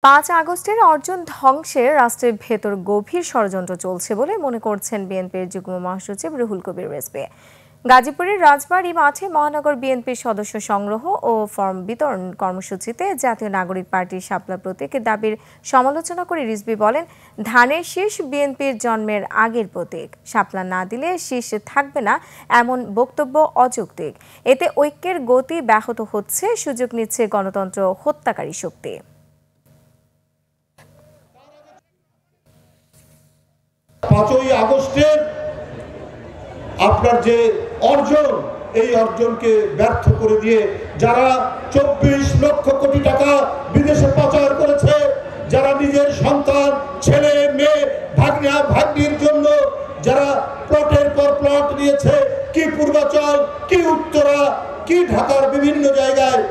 ৫ আগস্টের অর্জন ধ্বংসে রাষ্ট্রের ভেতর গভীর ষড়যন্ত্র চলছে বলে মনে করছেন বিএনপির যুগ্ম মহাসচিব রুহুল কবির রিজভী। গাজীপুরের রাজবাড়ী মাঠে মহানগর বিএনপির সদস্য সংগ্রহ ও ফর্ম বিতরণ কর্মসূচিতে জাতীয় নাগরিক পার্টির শাপলা প্রতীকের দাবির সমালোচনা করে রিজভী বলেন, ধানের শীষ বিএনপির জন্মের আগের প্রতীক, শাপলা না দিলে শীষ থাকবে না এমন বক্তব্য অযৌক্তিক। এতে ঐক্যের গতি ব্যাহত হচ্ছে, সুযোগ নিচ্ছে গণতন্ত্র হত্যাকারী শক্তি। ৫ই আগস্টের আপনার যে অর্জন, এই অর্জনকে ব্যর্থ করে দিয়ে যারা ২৪ লক্ষ কোটি টাকা বিদেশে পাচার করেছে, যারা নিজের সন্তান, ছেলে মেয়ে, ভাগ্না ভাগ্নির জন্য যারা প্লটের পর প্লট নিয়েছে, কি পূর্বাচল, কি উত্তরা, কি ঢাকার বিভিন্ন জায়গায়